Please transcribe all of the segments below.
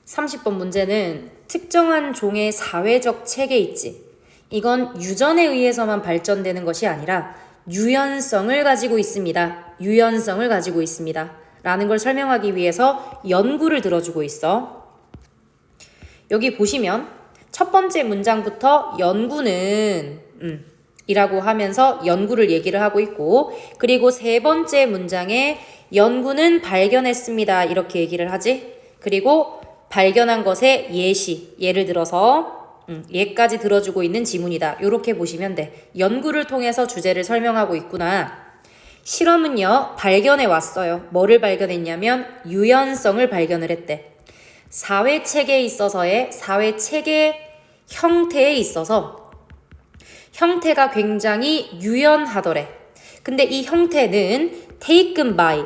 30번 문제는 특정한 종의 사회적 체계 있지. 이건 유전에 의해서만 발전되는 것이 아니라 유연성을 가지고 있습니다. 유연성을 가지고 있습니다. 라는 걸 설명하기 위해서 연구를 들어주고 있어. 여기 보시면 첫 번째 문장부터 연구는 이라고 하면서 연구를 얘기를 하고 있고, 그리고 세 번째 문장에 연구는 발견했습니다. 이렇게 얘기를 하지. 그리고 발견한 것의 예시, 예를 들어서 예까지 들어주고 있는 지문이다. 이렇게 보시면 돼. 연구를 통해서 주제를 설명하고 있구나. 실험은요, 발견해 왔어요. 뭐를 발견했냐면 유연성을 발견을 했대. 사회체계에 있어서의 사회체계 형태에 있어서 형태가 굉장히 유연하더래. 근데 이 형태는 taken by,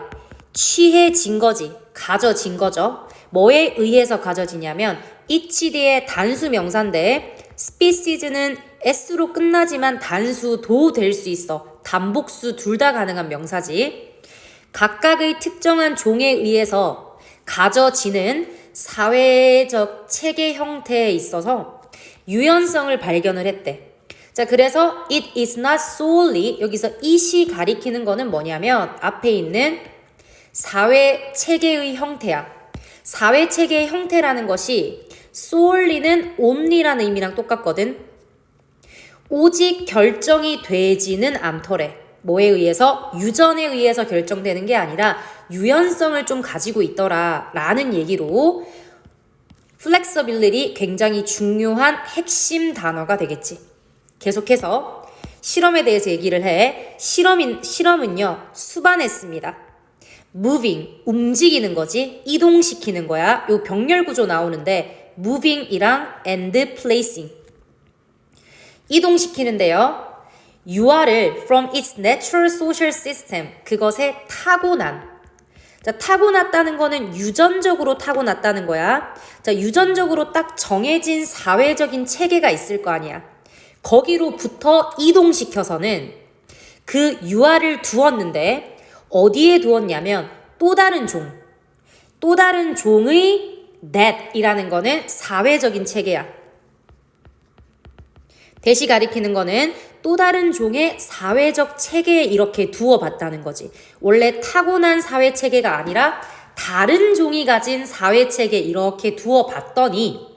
취해진 거지. 가져진 거죠. 뭐에 의해서 가져지냐면 each 뒤에 단수 명사인데 species는 s로 끝나지만 단수도 될 수 있어. 단복수 둘 다 가능한 명사지. 각각의 특정한 종에 의해서 가져지는 사회적 체계 형태에 있어서 유연성을 발견을 했대. 자, 그래서 it is not solely, 여기서 it이 가리키는 거는 뭐냐면 앞에 있는 사회 체계의 형태야. 사회 체계의 형태라는 것이 solely는 only라는 의미랑 똑같거든. 오직 결정이 되지는 않더래. 뭐에 의해서? 유전에 의해서 결정되는 게 아니라 유연성을 좀 가지고 있더라 라는 얘기로 flexibility 굉장히 중요한 핵심 단어가 되겠지. 계속해서 실험에 대해서 얘기를 해. 실험은요, 수반했습니다. moving, 움직이는 거지. 이동시키는 거야. 요 병렬 구조 나오는데 moving이랑 and placing. 이동시키는데요. 유아를 from its natural social system, 그것에 타고난. 자, 타고났다는 거는 유전적으로 타고났다는 거야. 자, 유전적으로 딱 정해진 사회적인 체계가 있을 거 아니야. 거기로부터 이동시켜서는 그 유아를 두었는데 어디에 두었냐면 또 다른 종. 또 다른 종의 that이라는 거는 사회적인 체계야. that이 가리키는 거는 또 다른 종의 사회적 체계에 이렇게 두어봤다는 거지. 원래 타고난 사회 체계가 아니라 다른 종이 가진 사회 체계에 이렇게 두어봤더니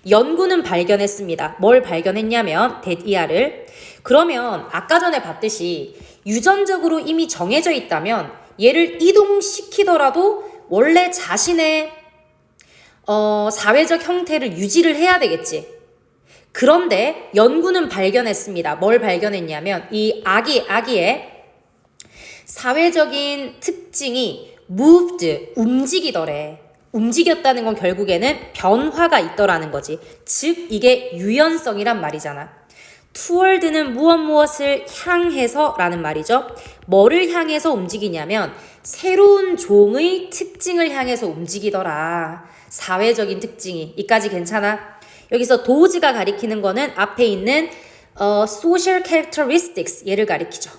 연구는 발견했습니다. 뭘 발견했냐면 that이야를. 그러면 아까 전에 봤듯이 유전적으로 이미 정해져 있다면 얘를 이동시키더라도 원래 자신의 사회적 형태를 유지를 해야 되겠지. 그런데 연구는 발견했습니다. 뭘 발견했냐면 이 아기의 사회적인 특징이 moved, 움직이더래. 움직였다는 건 결국에는 변화가 있더라는 거지. 즉 이게 유연성이란 말이잖아. toward는 무엇을 향해서 라는 말이죠. 뭐를 향해서 움직이냐면 새로운 종의 특징을 향해서 움직이더라. 사회적인 특징이. 이까지 괜찮아? 여기서 도즈가 가리키는 거는 앞에 있는 social characteristics, 얘를 가리키죠.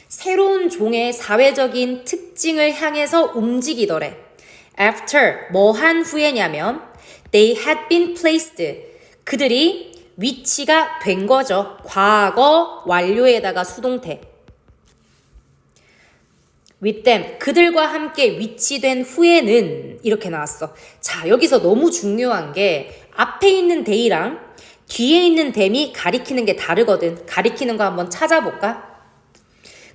새로운 종의 사회적인 특징을 향해서 움직이더래. After, 뭐 한 후에냐면 they had been placed, 그들이 위치가 된 거죠. 과거 완료에다가 수동태. with them, 그들과 함께 위치된 후에는 이렇게 나왔어. 자, 여기서 너무 중요한 게 앞에 있는 they랑 뒤에 있는 them이 가리키는 게 다르거든. 가리키는 거 한번 찾아볼까?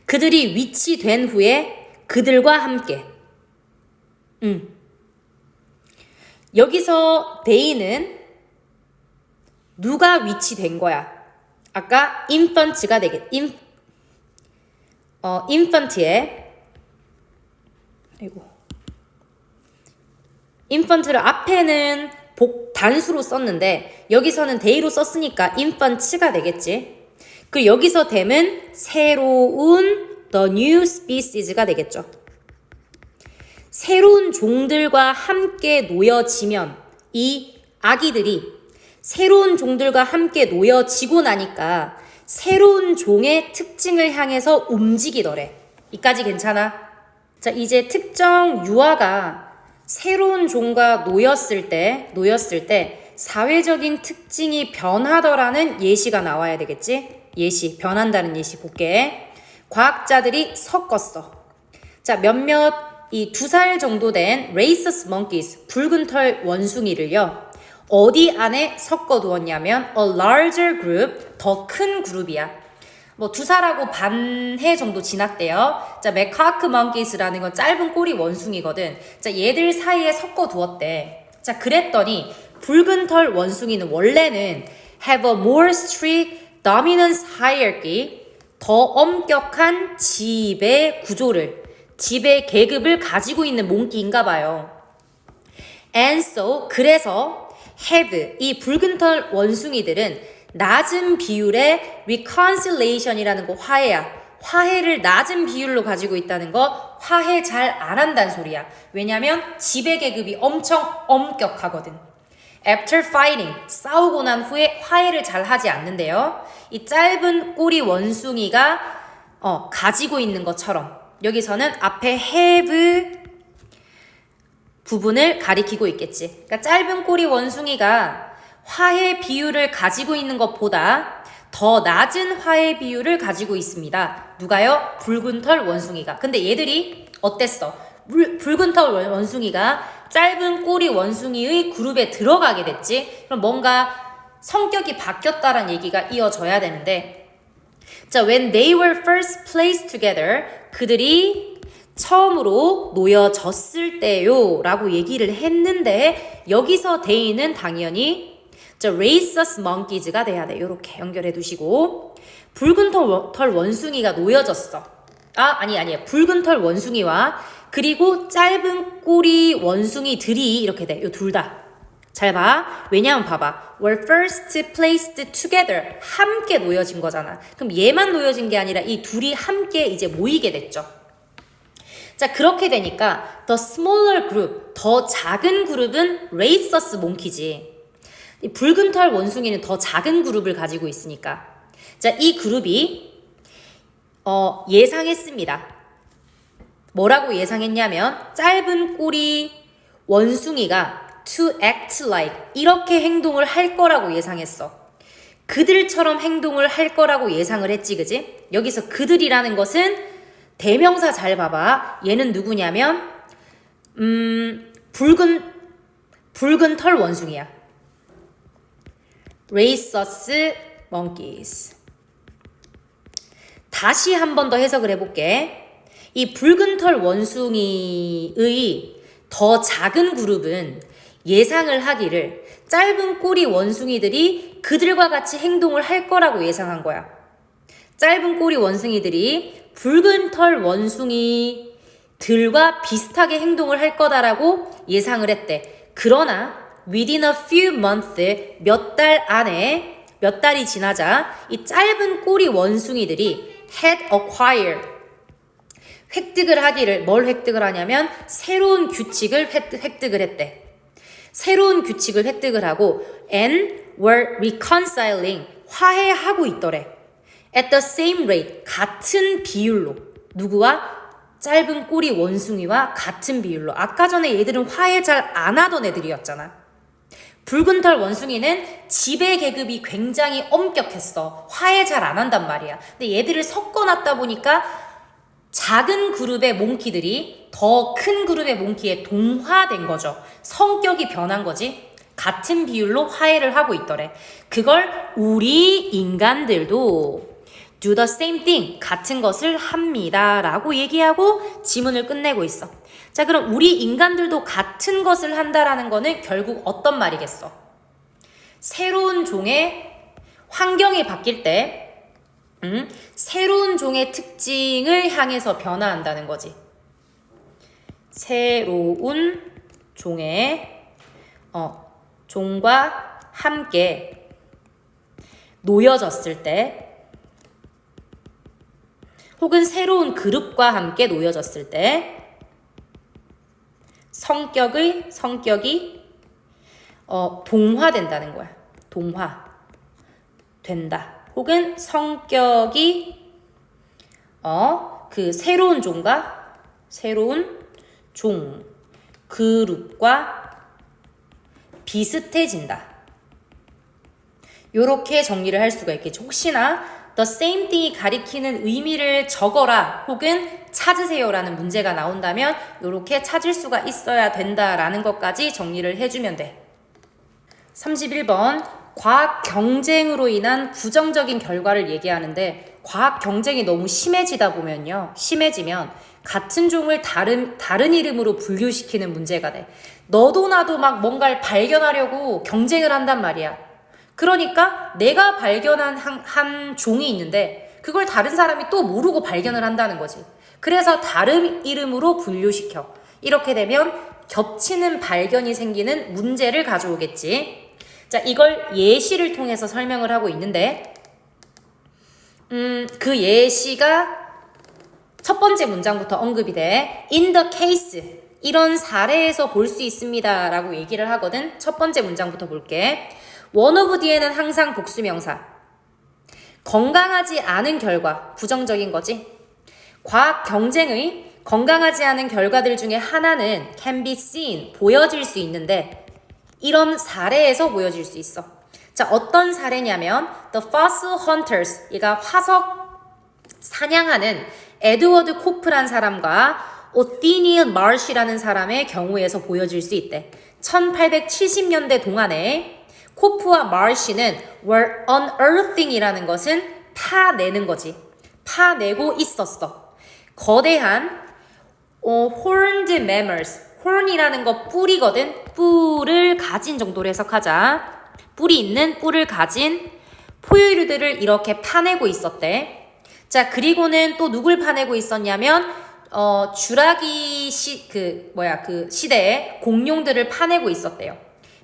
그들이 위치된 후에 그들과 함께. 여기서 they는 누가 위치된 거야? 아까 infant가 infant에 infant를 앞에는 단수로 썼는데 여기서는 they로 썼으니까 infant가 되겠지. 그 여기서 them은 새로운 the new species가 되겠죠. 새로운 종들과 함께 놓여지면 이 아기들이 새로운 종들과 함께 놓여지고 나니까 새로운 종의 특징을 향해서 움직이더래. 이까지 괜찮아? 자, 이제 특정 유아가 새로운 종과 놓였을 때 사회적인 특징이 변하더라는 예시가 나와야 되겠지? 예시, 변한다는 예시 볼게. 과학자들이 섞었어. 자, 몇몇 이 2살 정도 된 rhesus monkeys, 붉은 털 원숭이를요. 어디 안에 섞어 두었냐면 a larger group, 더 큰 그룹이야. 뭐 2살하고 반 해 정도 지났대요. 자, macaque monkeys라는 건 짧은 꼬리 원숭이거든. 자, 얘들 사이에 섞어 두었대. 자, 그랬더니 붉은 털 원숭이는 원래는 have a more strict dominance hierarchy, 더 엄격한 지배 구조를, 지배 계급을 가지고 있는 몽키인가 봐요. And so, 그래서 have, 이 붉은 털 원숭이들은 낮은 비율의 reconciliation이라는 거 화해야. 화해를 낮은 비율로 가지고 있다는 거, 화해 잘 안 한다는 소리야. 왜냐면 지배 계급이 엄청 엄격하거든. After fighting, 싸우고 난 후에 화해를 잘 하지 않는데요. 이 짧은 꼬리 원숭이가 가지고 있는 것처럼 여기서는 앞에 have 부분을 가리키고 있겠지. 그러니까 짧은 꼬리 원숭이가 화해 비율을 가지고 있는 것보다 더 낮은 화해 비율을 가지고 있습니다. 누가요? 붉은 털 원숭이가. 근데 얘들이 어땠어? 붉은 털 원숭이가 짧은 꼬리 원숭이의 그룹에 들어가게 됐지. 그럼 뭔가 성격이 바뀌었다는 얘기가 이어져야 되는데, 자, when they were first placed together, 그들이 처음으로 놓여졌을 때요 라고 얘기를 했는데, 여기서 they는 당연히 rhesus monkeys가 돼야 돼. 이렇게 연결해 두시고, 붉은 털 원숭이가 놓여졌어. 아니 붉은 털 원숭이와 그리고 짧은 꼬리 원숭이들이 이렇게 돼. 요 둘 다. 잘 봐. 왜냐면 봐봐. were first placed together. 함께 놓여진 거잖아. 그럼 얘만 놓여진 게 아니라 이 둘이 함께 이제 모이게 됐죠. 자, 그렇게 되니까 the smaller group, 더 작은 그룹은 rhesus monkey지. 이 붉은 털 원숭이는 더 작은 그룹을 가지고 있으니까. 자, 이 그룹이 예상했습니다. 뭐라고 예상했냐면 짧은 꼬리 원숭이가 to act like 이렇게 행동을 할 거라고 예상했어. 그들처럼 행동을 할 거라고 예상을 했지, 그지? 여기서 그들이라는 것은 대명사 잘 봐봐. 얘는 누구냐면 붉은 털 원숭이야. rhesus monkeys. 다시 한 번 더 해석을 해볼게. 이 붉은 털 원숭이의 더 작은 그룹은 예상을 하기를 짧은 꼬리 원숭이들이 그들과 같이 행동을 할 거라고 예상한 거야. 짧은 꼬리 원숭이들이 붉은 털 원숭이들과 비슷하게 행동을 할 거다라고 예상을 했대. 그러나 within a few months, 몇 달 안에, 몇 달이 지나자 이 짧은 꼬리 원숭이들이 had acquired, 획득을 하기를, 뭘 획득을 하냐면 새로운 규칙을 획득을 했대. 새로운 규칙을 획득을 하고 and were reconciling, 화해하고 있더래. at the same rate, 같은 비율로. 누구와? 짧은 꼬리 원숭이와 같은 비율로. 아까 전에 얘들은 화해 잘 안 하던 애들이었잖아. 붉은 털 원숭이는 지배 계급이 굉장히 엄격했어. 화해 잘 안 한단 말이야. 근데 얘들을 섞어놨다 보니까 작은 그룹의 몽키들이 더 큰 그룹의 몽키에 동화된 거죠. 성격이 변한 거지. 같은 비율로 화해를 하고 있더래. 그걸 우리 인간들도 do the same thing, 같은 것을 합니다 라고 얘기하고 지문을 끝내고 있어. 자, 그럼 우리 인간들도 같은 것을 한다라는 거는 결국 어떤 말이겠어? 새로운 종의 환경이 바뀔 때 새로운 종의 특징을 향해서 변화한다는 거지. 새로운 종의 종과 함께 놓여졌을 때, 혹은 새로운 그룹과 함께 놓여졌을 때 성격이 동화된다는 거야. 동화된다. 혹은 성격이 그 새로운 종과 새로운 종, 그룹과 비슷해진다. 요렇게 정리를 할 수가 있겠죠. 혹시나 the same thing이 가리키는 의미를 적어라 혹은 찾으세요라는 문제가 나온다면 요렇게 찾을 수가 있어야 된다라는 것까지 정리를 해주면 돼. 31번 과학 경쟁으로 인한 부정적인 결과를 얘기하는데 과학 경쟁이 너무 심해지면 같은 종을 다른 이름으로 분류시키는 문제가 돼. 너도 나도 막 뭔가를 발견하려고 경쟁을 한단 말이야. 그러니까 내가 발견한 한 종이 있는데 그걸 다른 사람이 또 모르고 발견을 한다는 거지. 그래서 다른 이름으로 분류시켜. 이렇게 되면 겹치는 발견이 생기는 문제를 가져오겠지. 자, 이걸 예시를 통해서 설명을 하고 있는데 그 예시가 첫 번째 문장부터 언급이 돼. In the case, 이런 사례에서 볼 수 있습니다 라고 얘기를 하거든. 첫 번째 문장부터 볼게. one of 뒤에는 항상 복수명사. 건강하지 않은 결과, 부정적인 거지. 과학 경쟁의 건강하지 않은 결과들 중에 하나는 can be seen, 보여질 수 있는데 이런 사례에서 보여질 수 있어. 자, 어떤 사례냐면 The Fossil Hunters, 얘가 화석 사냥하는 에드워드 코프란 사람과 오티니언 마르시라는 사람의 경우에서 보여질 수 있대. 1870년대 동안에 코프와 마르시는 were unearthing 이라는 것은 파내는 거지. 파내고 있었어. 거대한 horned mammals, horn이라는 거 뿔이거든. 뿔을 가진 정도로 해석하자. 뿔이 있는 뿔을 가진 포유류들을 이렇게 파내고 있었대. 자, 그리고는 또 누굴 파내고 있었냐면 주라기 시대에 공룡들을 파내고 있었대요.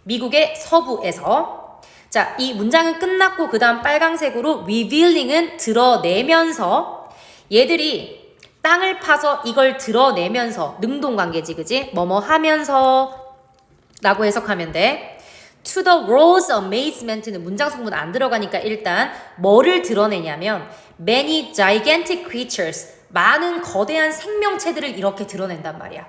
미국의 서부에서. 자, 이 문장은 끝났고 그 다음 빨강색으로 revealing은 드러내면서 얘들이 땅을 파서 이걸 드러내면서 능동관계지, 그지? 뭐뭐 하면서 라고 해석하면 돼. To the world's amazement는 문장 성분 안 들어가니까 일단 뭐를 드러내냐면 many gigantic creatures, 많은 거대한 생명체들을 이렇게 드러낸단 말이야.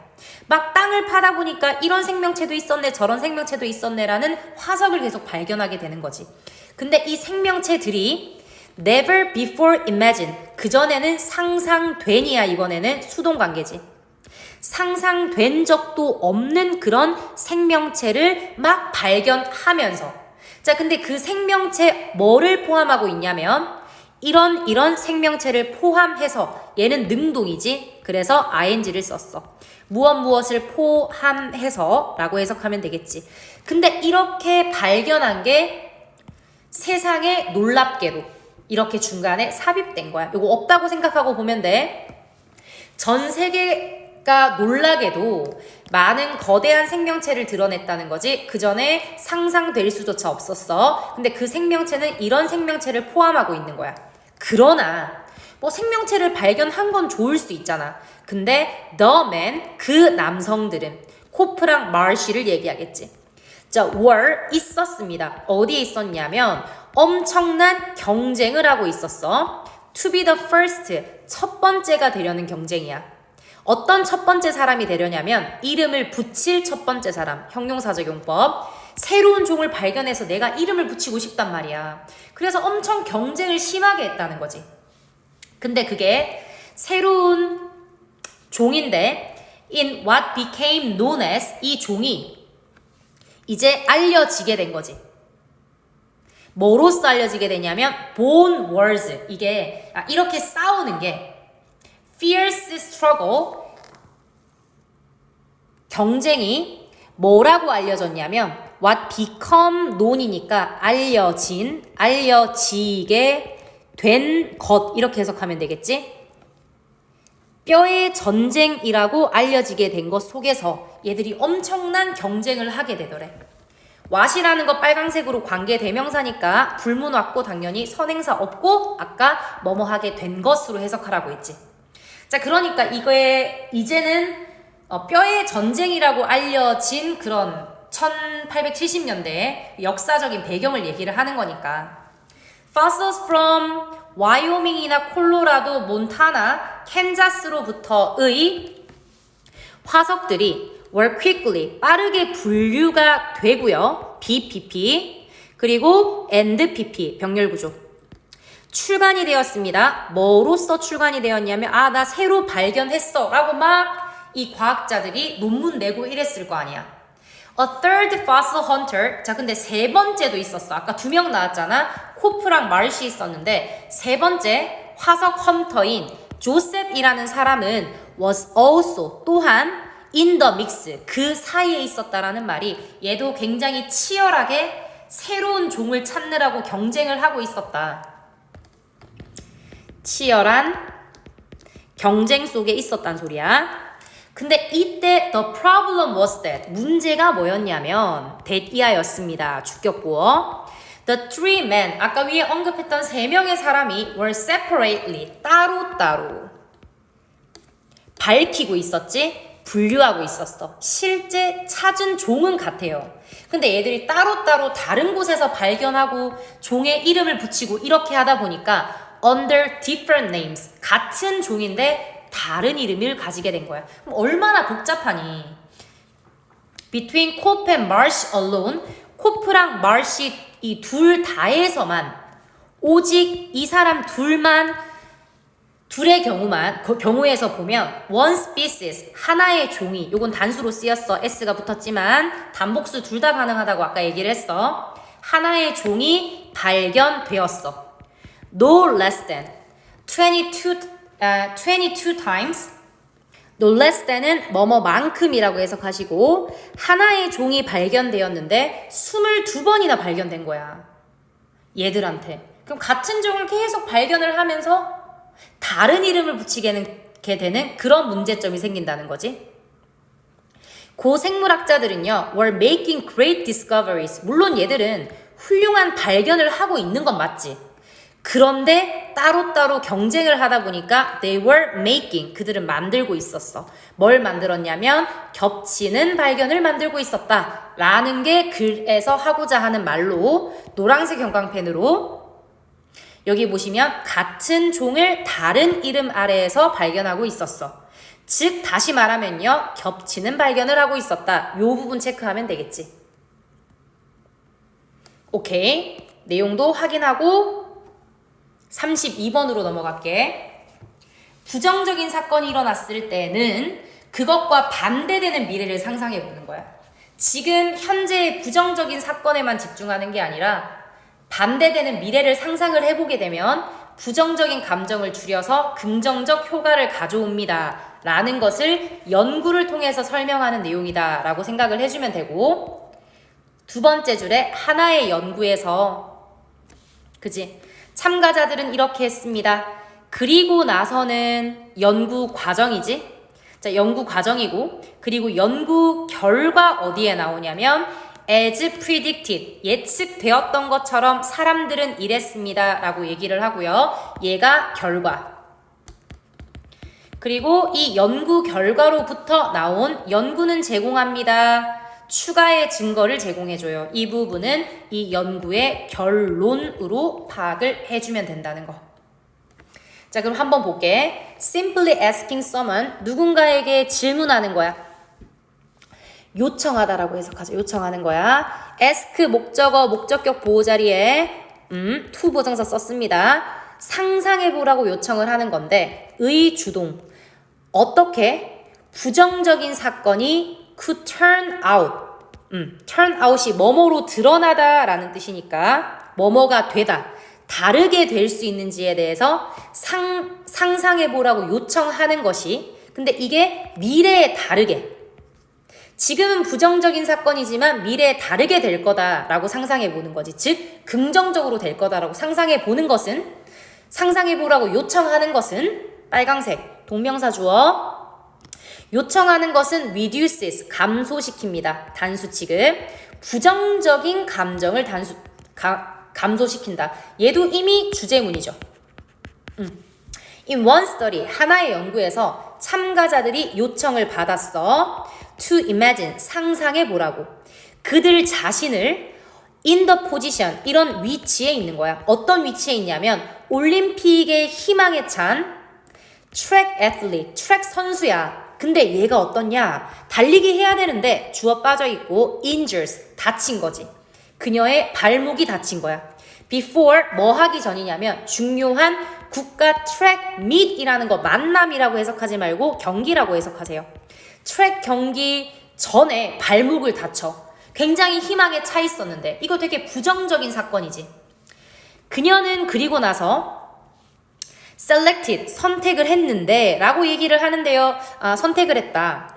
막 땅을 파다 보니까 이런 생명체도 있었네, 저런 생명체도 있었네라는 화석을 계속 발견하게 되는 거지. 근데 이 생명체들이 never before imagined, 그전에는 상상되니야, 이번에는 수동관계지. 상상된 적도 없는 그런 생명체를 막 발견하면서. 자, 근데 그 생명체 뭐를 포함하고 있냐면 이런 생명체를 포함해서, 얘는 능동이지. 그래서 ing를 썼어. 무엇을 포함해서 라고 해석하면 되겠지. 근데 이렇게 발견한 게 세상에 놀랍게도 이렇게 중간에 삽입된 거야. 이거 없다고 생각하고 보면 돼. 전 세계가 놀라게도 많은 거대한 생명체를 드러냈다는 거지. 그 전에 상상될 수조차 없었어. 근데 그 생명체는 이런 생명체를 포함하고 있는 거야. 그러나 뭐 생명체를 발견한 건 좋을 수 있잖아. 근데 the man, 그 남성들은 코프랑 마르시를 얘기하겠지. 자, were 있었습니다. 어디에 있었냐면 엄청난 경쟁을 하고 있었어. To be the first, 첫 번째가 되려는 경쟁이야. 어떤 첫 번째 사람이 되려냐면 이름을 붙일 첫 번째 사람, 형용사적 용법. 새로운 종을 발견해서 내가 이름을 붙이고 싶단 말이야. 그래서 엄청 경쟁을 심하게 했다는 거지. 근데 그게 새로운 종인데 in what became known as, 이 종이 이제 알려지게 된 거지. 뭐로써 알려지게 되냐면 born wars, 이게 이렇게 싸우는 게 fierce struggle, 경쟁이 뭐라고 알려졌냐면 what become known이니까 알려지게 된 것, 이렇게 해석하면 되겠지. 뼈의 전쟁이라고 알려지게 된 것 속에서 얘들이 엄청난 경쟁을 하게 되더래. what이라는 거 빨강색으로 관계 대명사니까 불문 왔고 당연히 선행사 없고 아까 뭐뭐 하게 된 것으로 해석하라고 했지. 자, 그러니까 이거에 이제는 뼈의 전쟁이라고 알려진 그런 1870년대 역사적인 배경을 얘기를 하는 거니까. Fossils from 와이오밍이나 콜로라도, 몬타나, 캔자스로부터의 화석들이 were quickly 빠르게 분류가 되고요. BPP 그리고 NPP 병렬 구조 출간이 되었습니다. 뭐로써 출간이 되었냐면 나 새로 발견했어 라고 막 이 과학자들이 논문 내고 이랬을 거 아니야. A third fossil hunter. 자, 근데 세 번째도 있었어. 아까 2명 나왔잖아. 코프랑 마르시 있었는데 세 번째 화석 헌터인 조셉이라는 사람은 was also 또한 in the mix 그 사이에 있었다라는 말이 얘도 굉장히 치열하게 새로운 종을 찾느라고 경쟁을 하고 있었다. 치열한 경쟁 속에 있었단 소리야. 근데 이때 the problem was that 문제가 뭐였냐면 that 이하였습니다. 주격보어. The three men 아까 위에 언급했던 3명의 사람이 were separately 따로따로 밝히고 있었지 분류하고 있었어. 실제 찾은 종은 같아요. 근데 얘들이 따로따로 다른 곳에서 발견하고 종의 이름을 붙이고 이렇게 하다 보니까 under different names 같은 종인데 다른 이름을 가지게 된 거야. 그럼 얼마나 복잡하니? Between Cope and Marsh alone, 코프랑 마시 이 둘 다에서만 오직 이 사람 둘의 경우에서 보면 one species 하나의 종이 요건 단수로 쓰였어. s가 붙었지만 단복수 둘 다 가능하다고 아까 얘기를 했어. 하나의 종이 발견되었어. No less than 22 times no less than은 뭐뭐만큼이라고 해석하시고 하나의 종이 발견되었는데 22번이나 발견된 거야. 얘들한테. 그럼 같은 종을 계속 발견을 하면서 다른 이름을 붙이게 되는 그런 문제점이 생긴다는 거지. 고 생물학자들은요, were making great discoveries. 물론 얘들은 훌륭한 발견을 하고 있는 건 맞지. 그런데 따로따로 경쟁을 하다 보니까 they were making 그들은 만들고 있었어. 뭘 만들었냐면 겹치는 발견을 만들고 있었다 라는 게 글에서 하고자 하는 말로 노란색 형광펜으로 여기 보시면 같은 종을 다른 이름 아래에서 발견하고 있었어. 즉 다시 말하면요 겹치는 발견을 하고 있었다. 요 부분 체크하면 되겠지. 오케이 내용도 확인하고 32번으로 넘어갈게. 부정적인 사건이 일어났을 때는 그것과 반대되는 미래를 상상해 보는 거야. 지금 현재의 부정적인 사건에만 집중하는 게 아니라 반대되는 미래를 상상을 해보게 되면 부정적인 감정을 줄여서 긍정적 효과를 가져옵니다. 라는 것을 연구를 통해서 설명하는 내용이다. 라고 생각을 해주면 되고 두 번째 줄에 하나의 연구에서 그지? 참가자들은 이렇게 했습니다. 그리고 나서는 연구 과정이지. 자, 연구 과정이고 그리고 연구 결과 어디에 나오냐면 as predicted 예측되었던 것처럼 사람들은 이랬습니다. 라고 얘기를 하고요. 얘가 결과. 그리고 이 연구 결과로부터 나온 연구는 제공합니다. 추가의 증거를 제공해줘요. 이 부분은 이 연구의 결론으로 파악을 해주면 된다는 거. 자, 그럼 한번 볼게. Simply asking someone, 누군가에게 질문하는 거야. 요청하다라고 해석하죠. 요청하는 거야. ask 목적어, 목적격 보호 자리에 to 보정사 썼습니다. 상상해보라고 요청을 하는 건데 의주동. 어떻게 부정적인 사건이 could turn out. turn out이 뭐뭐로 드러나다 라는 뜻이니까 뭐뭐가 되다. 다르게 될 수 있는지에 대해서 상상해보라고 요청하는 것이 근데 이게 미래에 다르게 지금은 부정적인 사건이지만 미래에 다르게 될 거다라고 상상해보는 거지. 즉 긍정적으로 될 거다라고 상상해보는 것은 상상해보라고 요청하는 것은 빨강색 동명사 주어 요청하는 것은 reduces, 감소시킵니다. 단수 취급. 부정적인 감정을 감소시킨다. 얘도 이미 주제문이죠. In one study, 하나의 연구에서 참가자들이 요청을 받았어. To imagine, 상상해보라고. 그들 자신을 in the position, 이런 위치에 있는 거야. 어떤 위치에 있냐면 올림픽의 희망에 찬 트랙 애틀릿, 트랙 선수야. 근데 얘가 어떻냐? 달리기 해야 되는데 주어 빠져있고 injures, 다친 거지. 그녀의 발목이 다친 거야. before 뭐 하기 전이냐면 중요한 국가 트랙 meet이라는 거 만남이라고 해석하지 말고 경기라고 해석하세요. 트랙 경기 전에 발목을 다쳐. 굉장히 희망에 차 있었는데 이거 되게 부정적인 사건이지. 그녀는 그리고 나서 selected, 선택을 했는데 라고 얘기를 하는데요. 선택을 했다.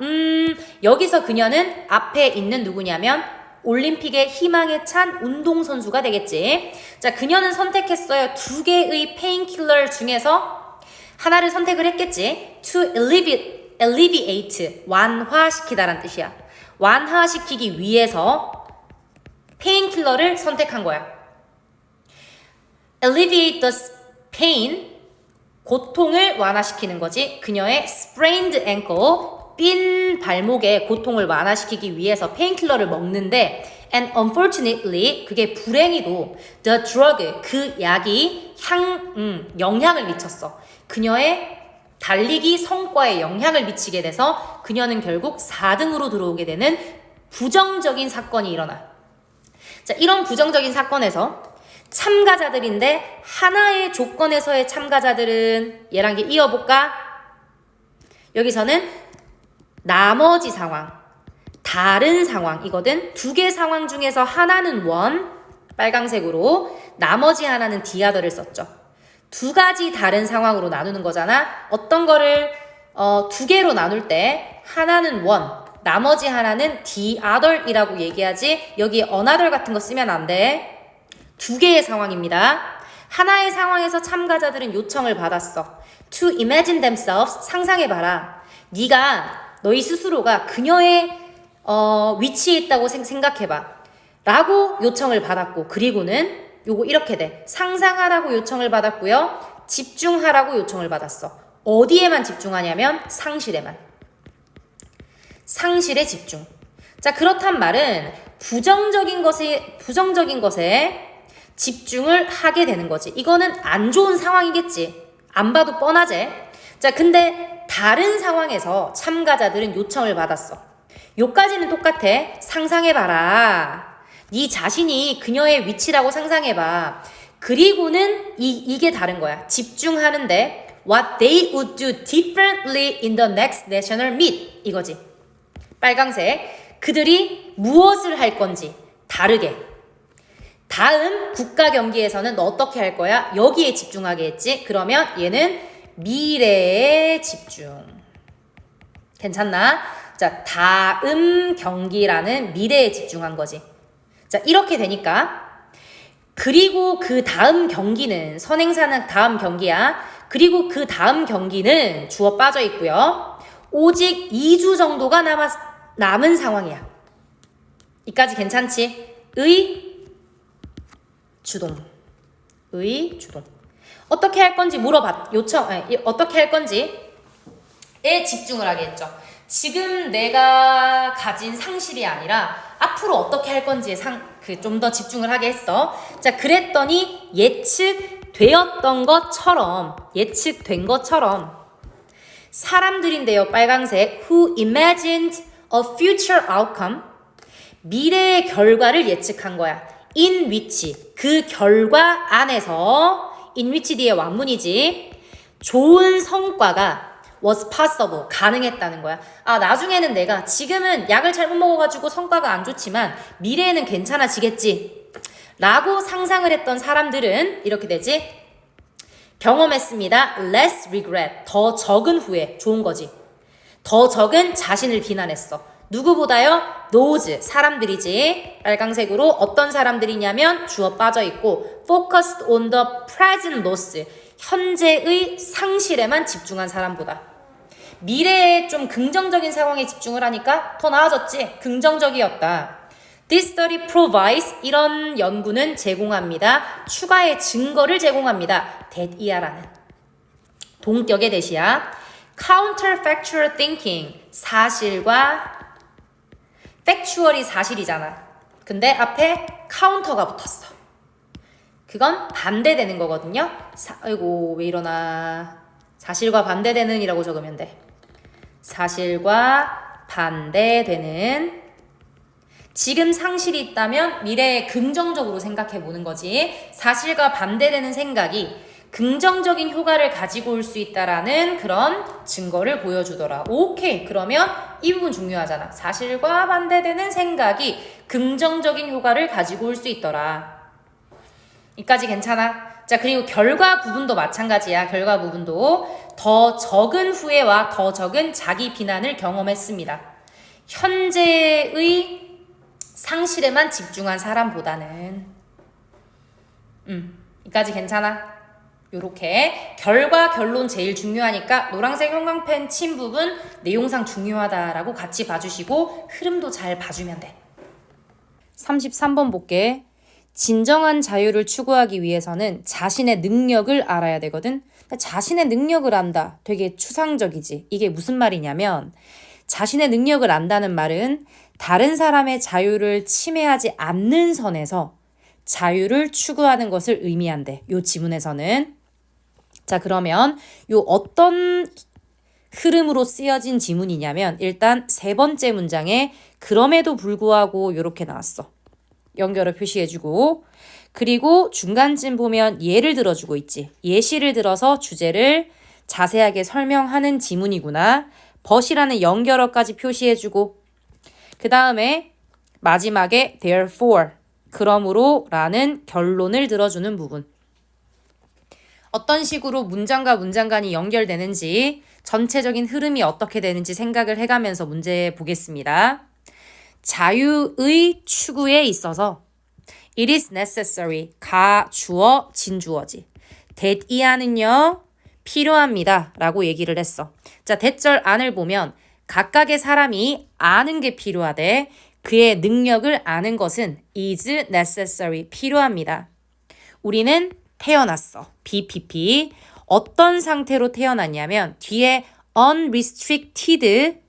여기서 그녀는 앞에 있는 누구냐면 올림픽에 희망에 찬 운동선수가 되겠지. 자, 그녀는 선택했어요. 2개의 페인킬러 중에서 하나를 선택을 했겠지. to alleviate, 완화시키다란 뜻이야. 완화시키기 위해서 페인킬러를 선택한 거야. alleviate the pain, 고통을 완화시키는 거지. 그녀의 sprained ankle, 삔 발목의 고통을 완화시키기 위해서 페인킬러를 먹는데 and unfortunately, 그게 불행히도 the drug, 그 약이 영향을 미쳤어. 그녀의 달리기 성과에 영향을 미치게 돼서 그녀는 결국 4등으로 들어오게 되는 부정적인 사건이 일어나. 자, 이런 부정적인 사건에서 참가자들인데 하나의 조건에서의 참가자들은 얘랑 이어볼까? 여기서는 나머지 상황, 다른 상황이거든. 2개 상황 중에서 하나는 원, 빨강색으로, 나머지 하나는 the other를 썼죠. 2가지 다른 상황으로 나누는 거잖아. 어떤 거를 2개로 나눌 때 하나는 원, 나머지 하나는 the other이라고 얘기하지. 여기 another 같은 거 쓰면 안 돼. 2개의 상황입니다. 하나의 상황에서 참가자들은 요청을 받았어. to imagine themselves, 상상해봐라. 네가 너희 스스로가 그녀의 위치에 있다고 생각해봐 라고 요청을 받았고, 그리고는 요거 이렇게 돼. 상상하라고 요청을 받았고요. 집중하라고 요청을 받았어. 어디에만 집중하냐면 상실에만. 상실에 집중. 자, 그렇단 말은 부정적인 것에 집중을 하게 되는 거지. 이거는 안 좋은 상황이겠지. 안 봐도 뻔하지. 자, 근데 다른 상황에서 참가자들은 요청을 받았어. 요까지는 똑같아. 상상해봐라. 네 자신이 그녀의 위치라고 상상해봐. 그리고는 이게 다른 거야. 집중하는데 what they would do differently in the next national meet 이거지. 빨강색. 그들이 무엇을 할 건지 다르게. 다음 국가 경기에서는 너 어떻게 할 거야? 여기에 집중하게 했지. 그러면 얘는 미래에 집중. 괜찮나? 자, 다음 경기라는 미래에 집중한 거지. 자, 이렇게 되니까 그리고 그 다음 경기는 선행사는 다음 경기야. 그리고 그 다음 경기는 주어 빠져 있고요. 오직 2주 정도가 남은 상황이야. 이까지 괜찮지? 주동. 어떻게 할 건지 어떻게 할 건지에 집중을 하게 했죠. 지금 내가 가진 상실이 아니라 앞으로 어떻게 할 건지에 좀 더 집중을 하게 했어. 자, 그랬더니 예측된 것처럼 사람들인데요. 빨강색. Who imagined a future outcome. 미래의 결과를 예측한 거야. in which, 그 결과 안에서 in which 뒤에 완문이지. 좋은 성과가 was possible, 가능했다는 거야. 나중에는 내가 지금은 약을 잘못 먹어가지고 성과가 안 좋지만 미래에는 괜찮아지겠지 라고 상상을 했던 사람들은 이렇게 되지. 경험했습니다. less regret, 더 적은 후회. 좋은 거지. 더 적은 자신을 비난했어. 누구보다요? those, 사람들이지. 빨강색으로 어떤 사람들이냐면 주어 빠져있고 focused on the present loss, 현재의 상실에만 집중한 사람보다. 미래에 좀 긍정적인 상황에 집중을 하니까 더 나아졌지. 긍정적이었다. This study provides, 이런 연구는 제공합니다. 추가의 증거를 제공합니다. that 이하라는 동격의 대시야. counterfactual thinking, 사실과 factual이 사실이잖아. 근데 앞에 counter가 붙었어. 그건 반대되는 거거든요. 아이고 왜 이러나. 사실과 반대되는 이라고 적으면 돼. 사실과 반대되는 지금 상실이 있다면 미래에 긍정적으로 생각해 보는 거지. 사실과 반대되는 생각이 긍정적인 효과를 가지고 올 수 있다라는 그런 증거를 보여주더라. 오케이. 그러면 이 부분 중요하잖아. 사실과 반대되는 생각이 긍정적인 효과를 가지고 올 수 있더라. 이까지 괜찮아? 자, 그리고 결과 부분도 마찬가지야. 결과 부분도 더 적은 후회와 더 적은 자기 비난을 경험했습니다. 현재의 상실에만 집중한 사람보다는 이까지 괜찮아? 요렇게 결과 결론 제일 중요하니까 노란색 형광펜 친 부분 내용상 중요하다라고 같이 봐주시고 흐름도 잘 봐주면 돼. 33번 볼게. 진정한 자유를 추구하기 위해서는 자신의 능력을 알아야 되거든. 자신의 능력을 안다. 되게 추상적이지. 이게 무슨 말이냐면 자신의 능력을 안다는 말은 다른 사람의 자유를 침해하지 않는 선에서 자유를 추구하는 것을 의미한대. 요 지문에서는. 자, 그러면 요 어떤 흐름으로 쓰여진 지문이냐면 일단 세 번째 문장에 그럼에도 불구하고 요렇게 나왔어. 연결을 표시해주고 그리고 중간쯤 보면 예를 들어주고 있지. 예시를 들어서 주제를 자세하게 설명하는 지문이구나. but이라는 연결어까지 표시해주고 그 다음에 마지막에 therefore 그러므로 라는 결론을 들어주는 부분. 어떤 식으로 문장과 문장 간이 연결되는지 전체적인 흐름이 어떻게 되는지 생각을 해가면서 문제 보겠습니다. 자유의 추구에 있어서 it is necessary 가 주어 진주어지. that 이하는요 필요합니다 라고 얘기를 했어. 자, 대절 안을 보면 각각의 사람이 아는 게 필요하대. 그의 능력을 아는 것은 is necessary 필요합니다. 우리는 태어났어. BPP. 어떤 상태로 태어났냐면 뒤에 unrestricted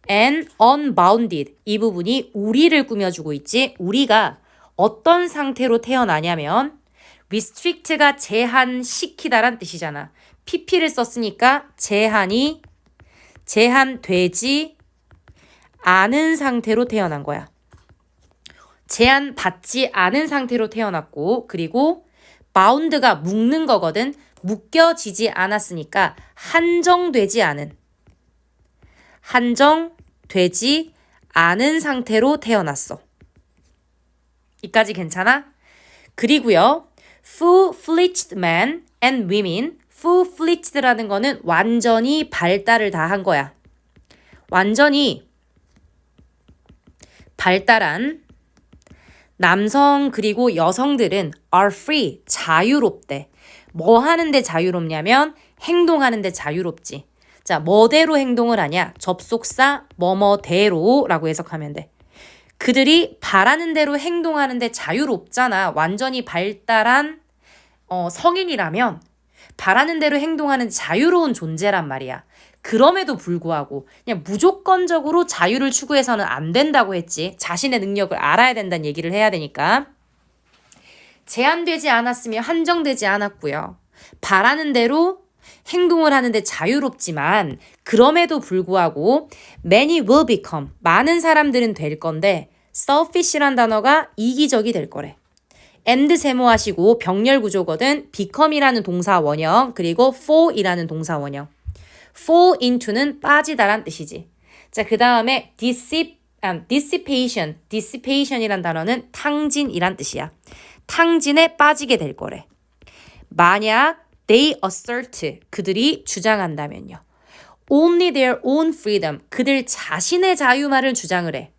and unbounded 이 부분이 우리를 꾸며주고 있지. 우리가 어떤 상태로 태어나냐면 restrict가 제한시키다란 뜻이잖아. pp를 썼으니까 제한되지 않은 상태로 태어난 거야. 제한받지 않은 상태로 태어났고 그리고 bound가 묶는 거거든. 묶여지지 않았으니까 한정되지 않은 상태로 태어났어. 이까지 괜찮아? 그리고요. full-fledged men and women. full-fledged라는 거는 완전히 발달을 다 한 거야. 완전히 발달한 남성 그리고 여성들은 are free, 자유롭대. 뭐 하는데 자유롭냐면 행동하는데 자유롭지. 자, 뭐대로 행동을 하냐? 접속사 뭐뭐대로라고 해석하면 돼. 그들이 바라는 대로 행동하는데 자유롭잖아. 완전히 발달한 성인이라면 바라는 대로 행동하는 자유로운 존재란 말이야. 그럼에도 불구하고 그냥 무조건적으로 자유를 추구해서는 안 된다고 했지. 자신의 능력을 알아야 된다는 얘기를 해야 되니까. 제한되지 않았으며 한정되지 않았고요. 바라는 대로 행동을 하는데 자유롭지만 그럼에도 불구하고 many will become 많은 사람들은 될 건데 selfish란 단어가 이기적이 될 거래. and 세모하시고 병렬 구조거든. become이라는 동사 원형 그리고 fall이라는 동사 원형. fall into는 빠지다란 뜻이지. 자, 그 다음에 dissipation이란 단어는 탕진이란 뜻이야. 탕진에 빠지게 될 거래. 만약 they assert 그들이 주장한다면요. only their own freedom 그들 자신의 자유만을 주장을 해.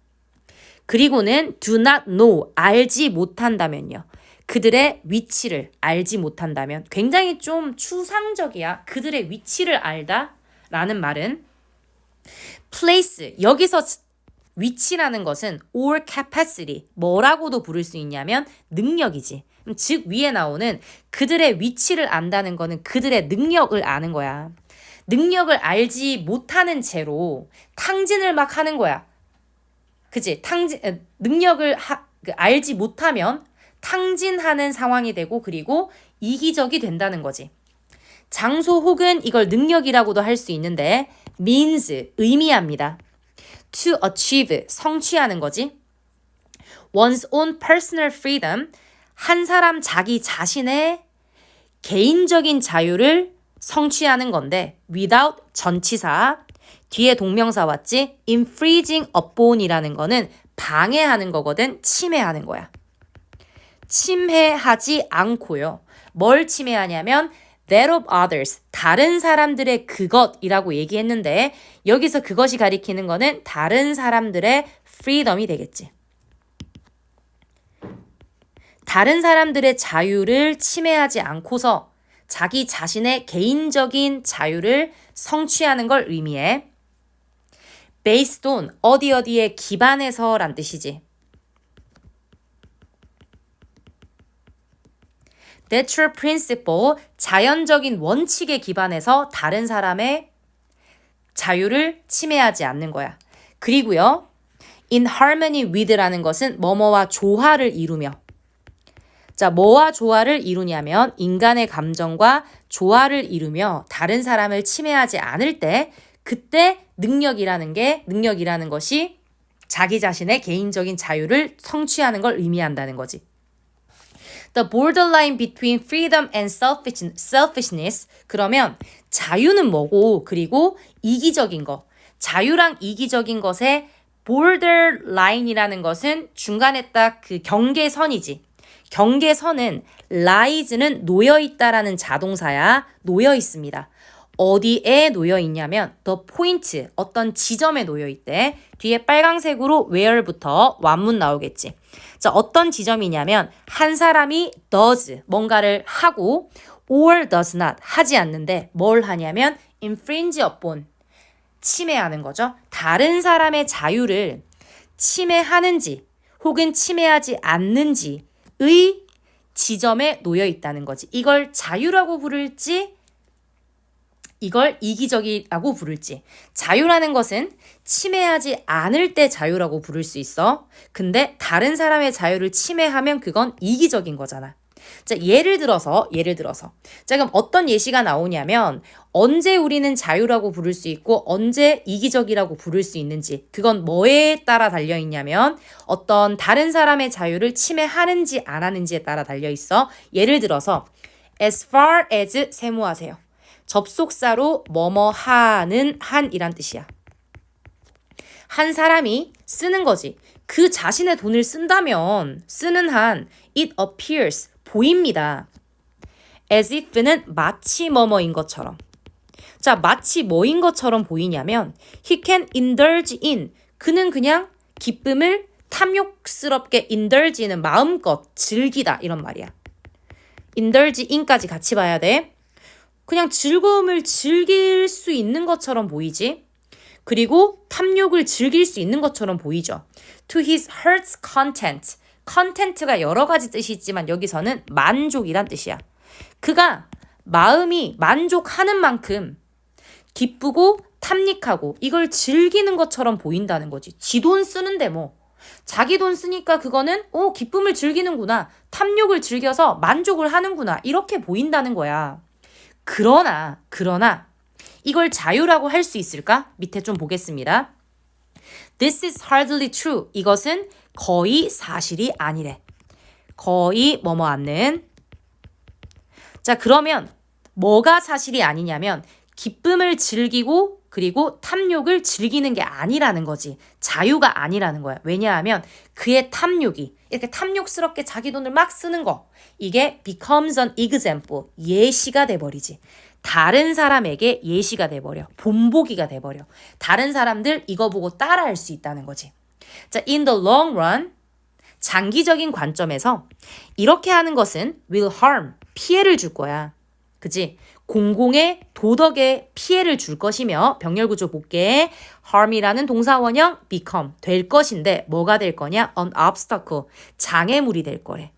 그리고는 do not know 알지 못한다면요. 그들의 위치를 알지 못한다면 굉장히 좀 추상적이야. 그들의 위치를 알다 라는 말은 place 여기서 위치라는 것은 or capacity 뭐라고도 부를 수 있냐면 능력이지. 즉 위에 나오는 그들의 위치를 안다는 거는 그들의 능력을 아는 거야. 능력을 알지 못하는 채로 탕진을 막 하는 거야. 그치? 능력을 알지 못하면 탕진하는 상황이 되고 그리고 이기적이 된다는 거지. 장소 혹은 이걸 능력이라고도 할 수 있는데 means 의미합니다. to achieve 성취하는 거지. one's own personal freedom 한 사람 자기 자신의 개인적인 자유를 성취하는 건데 without 전치사 뒤에 동명사 왔지? infringing upon이라는 거는 방해하는 거거든. 침해하는 거야. 침해하지 않고요. 뭘 침해하냐면 that of others, 다른 사람들의 그것이라고 얘기했는데 여기서 그것이 가리키는 거는 다른 사람들의 freedom이 되겠지. 다른 사람들의 자유를 침해하지 않고서 자기 자신의 개인적인 자유를 성취하는 걸 의미해. based on, 어디에 기반해서 란 뜻이지. natural principle, 자연적인 원칙에 기반해서 다른 사람의 자유를 침해하지 않는 거야. 그리고요, in harmony with라는 것은 뭐뭐와 조화를 이루며. 자, 뭐와 조화를 이루냐면 인간의 감정과 조화를 이루며 다른 사람을 침해하지 않을 때 그때 능력이라는 것이 자기 자신의 개인적인 자유를 성취하는 걸 의미한다는 거지. The borderline between freedom and selfishness. 그러면 자유는 뭐고 그리고 이기적인 거. 자유랑 이기적인 것의 borderline이라는 것은 중간에 딱 그 경계선이지. 경계선은 lies는 놓여있다라는 자동사야. 놓여있습니다. 어디에 놓여있냐면 the point, 어떤 지점에 놓여있대. 뒤에 빨강색으로 where부터 완문 나오겠지. 자, 어떤 지점이냐면 한 사람이 does, 뭔가를 하고 or does not, 하지 않는데 뭘 하냐면 infringe upon, 침해하는 거죠. 다른 사람의 자유를 침해하는지 혹은 침해하지 않는지의 지점에 놓여 있다는 거지. 이걸 자유라고 부를지 이걸 이기적이라고 부를지. 자유라는 것은 침해하지 않을 때 자유라고 부를 수 있어. 근데 다른 사람의 자유를 침해하면 그건 이기적인 거잖아. 자, 예를 들어서 자, 그럼 어떤 예시가 나오냐면 언제 우리는 자유라고 부를 수 있고 언제 이기적이라고 부를 수 있는지 그건 뭐에 따라 달려 있냐면 어떤 다른 사람의 자유를 침해하는지 안 하는지에 따라 달려 있어. 예를 들어서 as far as 세모하세요. 접속사로 뭐뭐 하는 한이란 뜻이야. 한 사람이 쓰는 거지. 그 자신의 돈을 쓴다면 쓰는 한 it appears, 보입니다. as if는 마치 뭐뭐인 것처럼. 자, 마치 뭐인 것처럼 보이냐면 he can indulge in, 그는 그냥 기쁨을 탐욕스럽게 indulge는 마음껏 즐기다 이런 말이야. indulge in까지 같이 봐야 돼. 그냥 즐거움을 즐길 수 있는 것처럼 보이지. 그리고 탐욕을 즐길 수 있는 것처럼 보이죠. To his heart's content. content가 여러 가지 뜻이 있지만 여기서는 만족이란 뜻이야. 그가 마음이 만족하는 만큼 기쁘고 탐닉하고 이걸 즐기는 것처럼 보인다는 거지. 지 돈 쓰는데 뭐. 자기 돈 쓰니까 그거는 기쁨을 즐기는구나. 탐욕을 즐겨서 만족을 하는구나. 이렇게 보인다는 거야. 그러나 이걸 자유라고 할 수 있을까? 밑에 좀 보겠습니다. This is hardly true. 이것은 거의 사실이 아니래. 거의 뭐뭐 않는. 자, 그러면 뭐가 사실이 아니냐면 기쁨을 즐기고 그리고 탐욕을 즐기는 게 아니라는 거지. 자유가 아니라는 거야. 왜냐하면 그의 탐욕이 이렇게 탐욕스럽게 자기 돈을 막 쓰는 거 이게 becomes an example, 예시가 돼버리지. 다른 사람에게 예시가 돼버려. 본보기가 돼버려. 다른 사람들 이거 보고 따라할 수 있다는 거지. 자, in the long run, 장기적인 관점에서 이렇게 하는 것은 will harm, 피해를 줄 거야. 그치? 공공의 도덕에 피해를 줄 것이며 병렬구조 볼게. harm이라는 동사 원형 become, 될 것인데 뭐가 될 거냐? an obstacle, 장애물이 될 거래.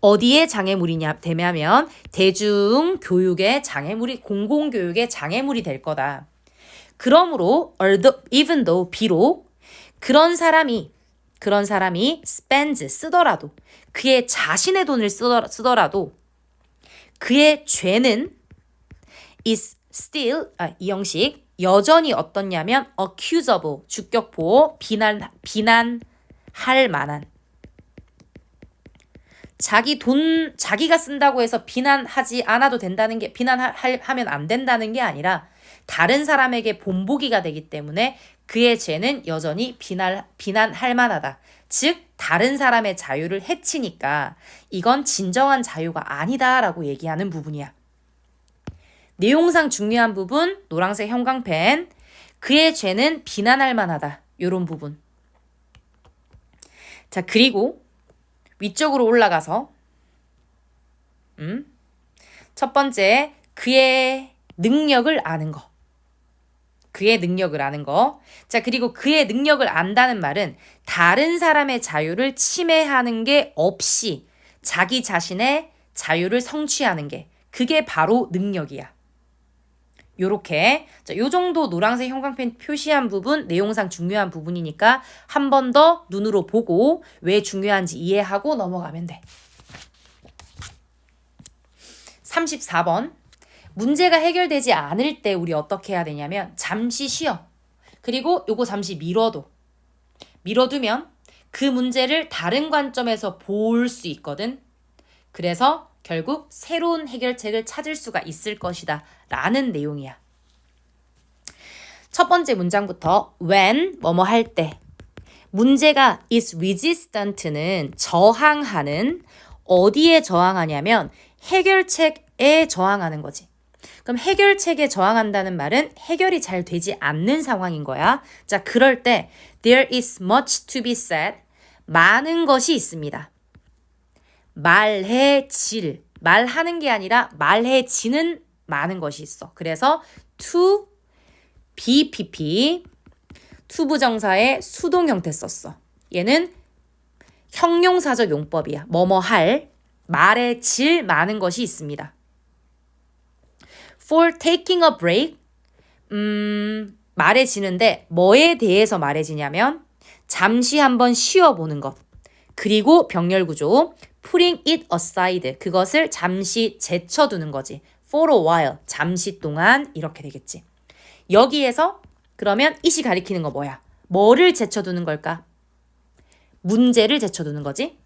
어디에 장애물이냐 되면 대중교육의 장애물이 공공교육의 장애물이 될 거다. 그러므로 even though 비록 그런 사람이 spends 쓰더라도 그의 자신의 돈을 쓰더라도 그의 죄는 is still 이 형식 여전히 어떻냐면 accusable, 주격보호, 비난할 만한. 자기가 쓴다고 해서 비난하지 않아도 된다는 게, 비난하면 안 된다는 게 아니라 다른 사람에게 본보기가 되기 때문에 그의 죄는 여전히 비난할 만하다. 즉, 다른 사람의 자유를 해치니까 이건 진정한 자유가 아니다라고 얘기하는 부분이야. 내용상 중요한 부분, 노란색 형광펜. 그의 죄는 비난할 만하다. 요런 부분. 자, 그리고 위쪽으로 올라가서 첫 번째, 그의 능력을 아는 거. 그의 능력을 아는 거. 자, 그리고 그의 능력을 안다는 말은 다른 사람의 자유를 침해하는 게 없이 자기 자신의 자유를 성취하는 게, 그게 바로 능력이야. 요렇게. 자, 요 정도 노란색 형광펜 표시한 부분, 내용상 중요한 부분이니까 한 번 더 눈으로 보고 왜 중요한지 이해하고 넘어가면 돼. 34번. 문제가 해결되지 않을 때 우리 어떻게 해야 되냐면 잠시 쉬어. 그리고 요거 잠시 밀어두면 그 문제를 다른 관점에서 볼 수 있거든. 그래서 결국 새로운 해결책을 찾을 수가 있을 것이다 라는 내용이야. 첫 번째 문장부터 when 뭐뭐 할 때. 문제가 is resistant는 저항하는, 어디에 저항하냐면 해결책에 저항하는 거지. 그럼 해결책에 저항한다는 말은 해결이 잘 되지 않는 상황인 거야. 자, 그럴 때 there is much to be said. 많은 것이 있습니다. 말하는 게 아니라 말해지는 많은 것이 있어. 그래서 to BPP, 투부정사의 수동 형태 썼어. 얘는 형용사적 용법이야. 뭐뭐 할, 말해질 많은 것이 있습니다. For taking a break, 말해지는데 뭐에 대해서 말해지냐면 잠시 한번 쉬어보는 것. 그리고 병렬구조, putting it aside, 그것을 잠시 제쳐두는 거지. For a while, 잠시 동안 이렇게 되겠지. 여기에서 그러면 it이 가리키는 거 뭐야? 뭐를 제쳐두는 걸까? 문제를 제쳐두는 거지.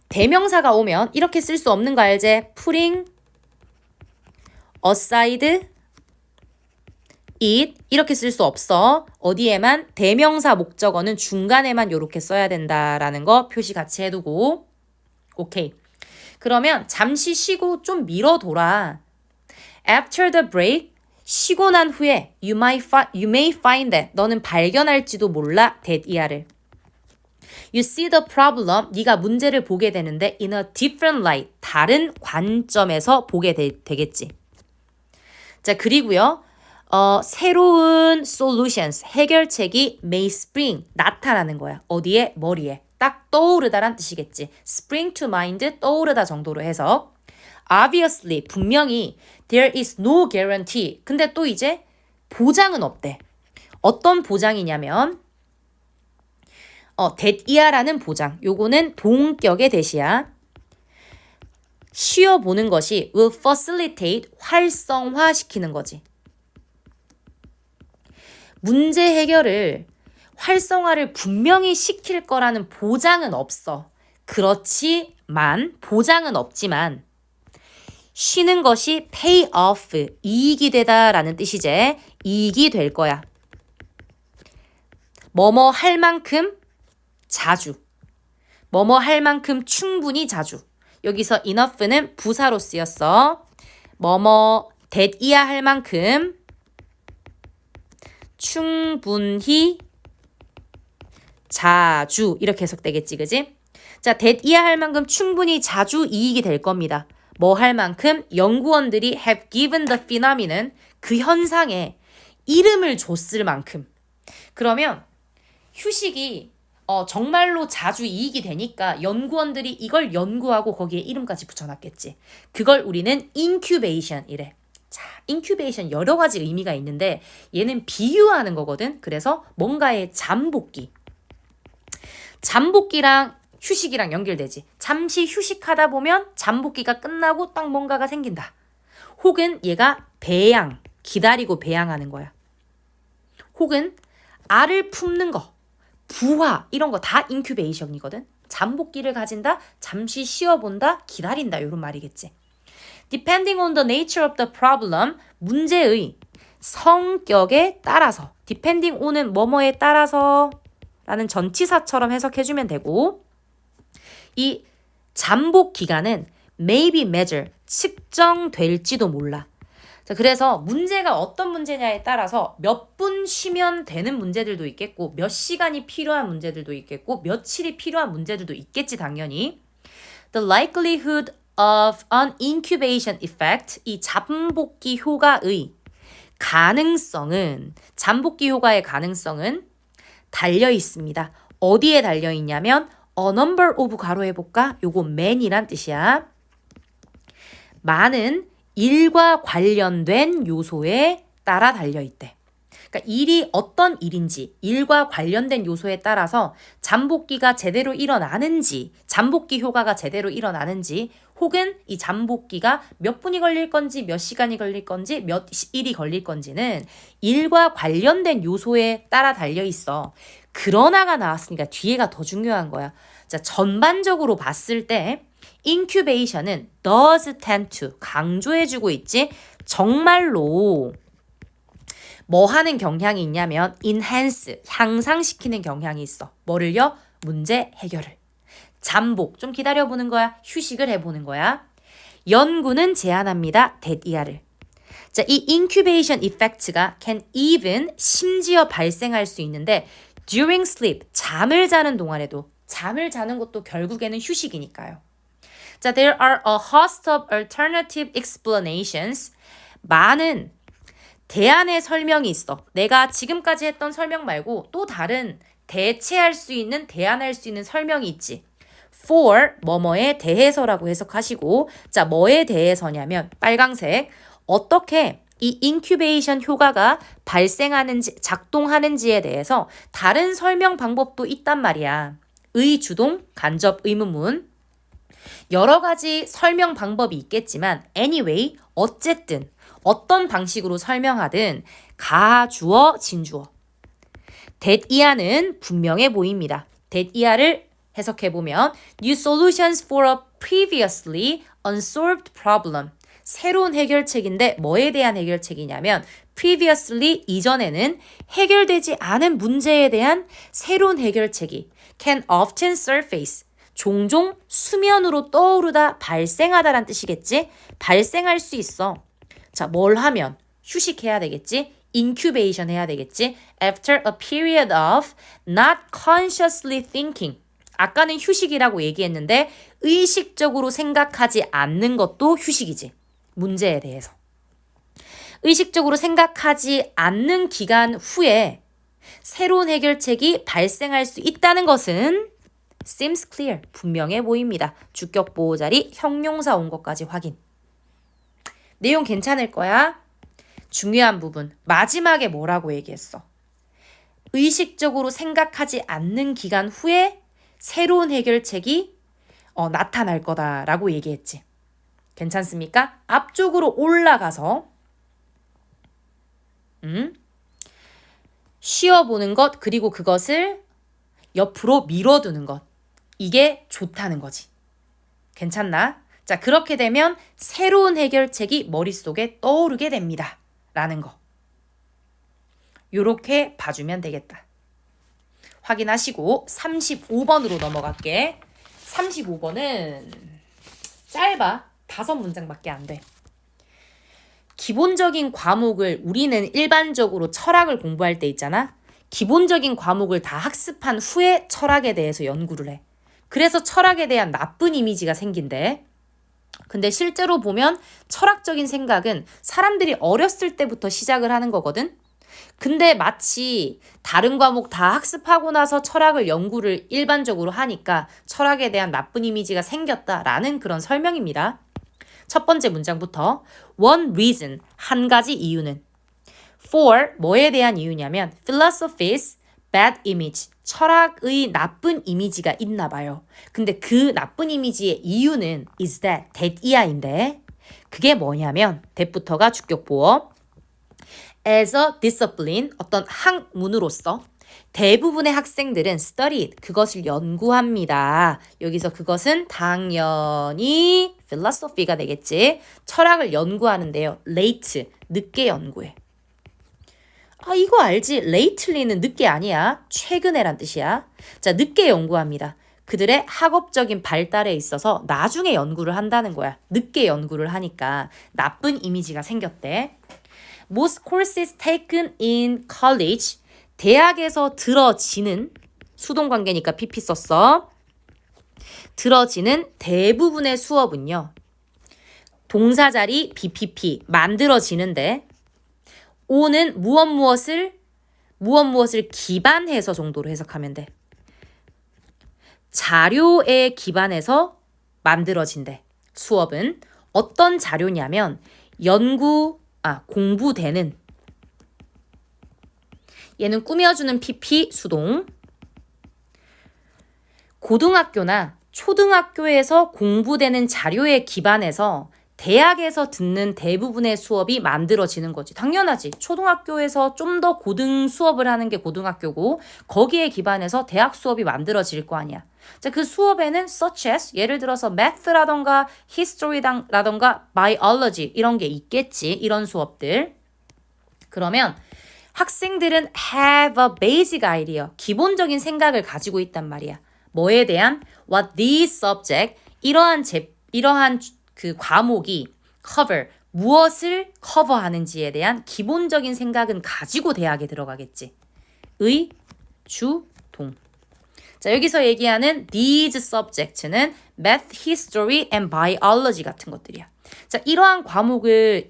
대명사가 오면 이렇게 쓸 수 없는 거 알지? putting aside it 이렇게 쓸 수 없어. 어디에만? 대명사 목적어는 중간에만 이렇게 써야 된다라는 거 표시 같이 해두고. 오케이. 그러면 잠시 쉬고 좀 미뤄둬라. After the break, 쉬고 난 후에 you may find that, 너는 발견할지도 몰라 that 이하를. You see the problem, 네가 문제를 보게 되는데 in a different light, 다른 관점에서 보게 되겠지. 자, 그리고요. 새로운 solutions, 해결책이 may spring, 나타나는 거야. 어디에? 머리에. 딱 떠오르다란 뜻이겠지. spring to mind, 떠오르다 정도로 해서. Obviously, 분명히 there is no guarantee. 근데 또 이제 보장은 없대. 어떤 보장이냐면 that 이하라는 보장. 요거는 동격의 대시야. 쉬어보는 것이 will facilitate, 활성화시키는 거지. 문제 해결을 활성화를 분명히 시킬 거라는 보장은 없어. 그렇지만, 보장은 없지만 쉬는 것이 pay off, 이익이 되다라는 뜻이지. 이익이 될 거야. 뭐뭐 할 만큼 자주. 뭐뭐 할 만큼 충분히 자주. 여기서 enough는 부사로 쓰였어. 뭐뭐 that 이하 할 만큼 충분히 자주 이렇게 해석되겠지, 그지? 자, that 이하 할 만큼 충분히 자주 이익이 될 겁니다. 뭐 할 만큼 연구원들이 have given the phenomenon, 그 현상에 이름을 줬을 만큼. 그러면 휴식이 정말로 자주 이익이 되니까 연구원들이 이걸 연구하고 거기에 이름까지 붙여놨겠지. 그걸 우리는 incubation이래. 자, 인큐베이션 여러 가지 의미가 있는데 얘는 비유하는 거거든. 그래서 뭔가의 잠복기. 잠복기랑 휴식이랑 연결되지. 잠시 휴식하다 보면 잠복기가 끝나고 딱 뭔가가 생긴다. 혹은 얘가 배양, 기다리고 배양하는 거야. 혹은 알을 품는 거, 부화 이런 거 다 인큐베이션이거든. 잠복기를 가진다, 잠시 쉬어본다, 기다린다 이런 말이겠지. Depending on the nature of the problem, 문제의 성격에 따라서 depending on은 뭐뭐에 따라서 라는 전치사처럼 해석해주면 되고 이 잠복 기간은 may be measured, 측정될지도 몰라. 자, 그래서 문제가 어떤 문제냐에 따라서 몇 분 쉬면 되는 문제들도 있겠고 몇 시간이 필요한 문제들도 있겠고 며칠이 필요한 문제들도 있겠지 당연히. The likelihood of an incubation effect, 이 잠복기 효과의 가능성은 잠복기 효과의 가능성은 달려 있습니다. 어디에 달려 있냐면 a number of 가로 해볼까? 요거 man이란 뜻이야. 많은 일과 관련된 요소에 따라 달려 있대. 그러니까 일이 어떤 일인지 일과 관련된 요소에 따라서 잠복기가 제대로 일어나는지 잠복기 효과가 제대로 일어나는지 혹은 이 잠복기가 몇 분이 걸릴 건지 몇 시간이 걸릴 건지 몇 일이 걸릴 건지는 일과 관련된 요소에 따라 달려 있어. 그러나가 나왔으니까 뒤에가 더 중요한 거야. 자, 전반적으로 봤을 때 incubation은 does tend to 강조해주고 있지 정말로 뭐 하는 경향이 있냐면 enhance 향상시키는 경향이 있어. 뭐를요? 문제 해결을. 잠복 좀 기다려보는 거야. 휴식을 해보는 거야. 연구는 제안합니다. that 자, 이 incubation effect가 can even 심지어 발생할 수 있는데 during sleep 잠을 자는 동안에도 잠을 자는 것도 결국에는 휴식이니까요. 자, there are a host of alternative explanations. 많은 대안의 설명이 있어. 내가 지금까지 했던 설명 말고 또 다른 대체할 수 있는, 대안할 수 있는 설명이 있지. for 뭐뭐에 대해서라고 해석하시고 자, 뭐에 대해서냐면 빨강색 어떻게 이 인큐베이션 효과가 발생하는지, 작동하는지에 대해서 다른 설명 방법도 있단 말이야. 의, 주동, 간접, 의문문. 여러 가지 설명 방법이 있겠지만 anyway, 어쨌든 어떤 방식으로 설명하든 가주어, 진주어. that이야는 분명해 보입니다. that이야를 해석해보면 new solutions for a previously unsolved problem. 새로운 해결책인데 뭐에 대한 해결책이냐면 previously 이전에는 해결되지 않은 문제에 대한 새로운 해결책이 can often surface 종종 수면으로 떠오르다 발생하다란 뜻이겠지? 발생할 수 있어. 자, 뭘 하면? 휴식해야 되겠지? incubation 해야 되겠지? After a period of not consciously thinking. 아까는 휴식이라고 얘기했는데 의식적으로 생각하지 않는 것도 휴식이지. 문제에 대해서. 의식적으로 생각하지 않는 기간 후에 새로운 해결책이 발생할 수 있다는 것은 seems clear, 분명해 보입니다. 주격 보호 자리 형용사 온 것까지 확인. 내용 괜찮을 거야. 중요한 부분 마지막에 뭐라고 얘기했어? 의식적으로 생각하지 않는 기간 후에 새로운 해결책이 나타날 거다라고 얘기했지. 괜찮습니까? 앞쪽으로 올라가서 쉬어보는 것 그리고 그것을 옆으로 밀어두는 것 이게 좋다는 거지. 괜찮나? 자, 그렇게 되면 새로운 해결책이 머릿속에 떠오르게 됩니다. 라는 거. 요렇게 봐주면 되겠다. 확인하시고 35번으로 넘어갈게. 35번은 짧아. 5문장밖에 안 돼. 기본적인 과목을 우리는 일반적으로 철학을 공부할 때 있잖아. 기본적인 과목을 다 학습한 후에 철학에 대해서 연구를 해. 그래서 철학에 대한 나쁜 이미지가 생긴대. 근데 실제로 보면 철학적인 생각은 사람들이 어렸을 때부터 시작을 하는 거거든. 근데 마치 다른 과목 다 학습하고 나서 철학을 연구를 일반적으로 하니까 철학에 대한 나쁜 이미지가 생겼다라는 그런 설명입니다. 첫 번째 문장부터 one reason, 한 가지 이유는 for, 뭐에 대한 이유냐면 philosophy's bad image, 철학의 나쁜 이미지가 있나 봐요. 근데 그 나쁜 이미지의 이유는 is that, that이야인데 그게 뭐냐면 that부터가 주격 보어 as a discipline, 어떤 학문으로서 대부분의 학생들은 studied, 그것을 연구합니다. 여기서 그것은 당연히 philosophy가 되겠지. 철학을 연구하는데요. late, 늦게 연구해. 아, 이거 알지? lately는 늦게 아니야. 최근에란 뜻이야. 자, 늦게 연구합니다. 그들의 학업적인 발달에 있어서 나중에 연구를 한다는 거야. 늦게 연구를 하니까 나쁜 이미지가 생겼대. Most courses taken in college, 대학에서 들어지는, 수동관계니까 PP 썼어. 들어지는 대부분의 수업은요. 동사자리 BPP, 만들어지는데 O는 무엇을 기반해서 정도로 해석하면 돼. 자료에 기반해서 만들어진대. 수업은 어떤 자료냐면 공부되는, 얘는 꾸며주는 PP 수동. 고등학교나 초등학교에서 공부되는 자료에 기반해서 대학에서 듣는 대부분의 수업이 만들어지는 거지. 당연하지. 초등학교에서 좀 더 고등 수업을 하는 게 고등학교고 거기에 기반해서 대학 수업이 만들어질 거 아니야. 자, 그 수업에는 such as, 예를 들어서 math라던가 history라던가 biology 이런 게 있겠지. 이런 수업들. 그러면 학생들은 have a basic idea, 기본적인 생각을 가지고 있단 말이야. 뭐에 대한? What these subject, 이러한 그 과목이 cover, 무엇을 커버하는지에 대한 기본적인 생각은 가지고 대학에 들어가겠지. 의, 주, 동. 자, 여기서 얘기하는 these subjects는 math, history and biology 같은 것들이야. 자, 이러한 과목을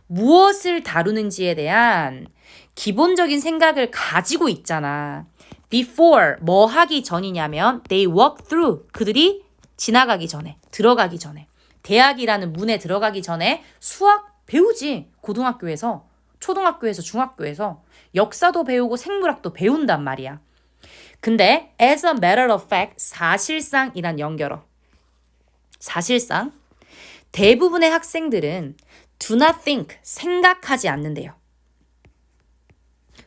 무엇을 다루는지에 대한 기본적인 생각을 가지고 있잖아. Before, 뭐 하기 전이냐면 they walk through, 그들이 지나가기 전에, 들어가기 전에. 대학이라는 문에 들어가기 전에 수학 배우지. 고등학교에서, 초등학교에서, 중학교에서 역사도 배우고 생물학도 배운단 말이야. 근데 as a matter of fact, 사실상이란 연결어. 사실상 대부분의 학생들은 do not think, 생각하지 않는데요.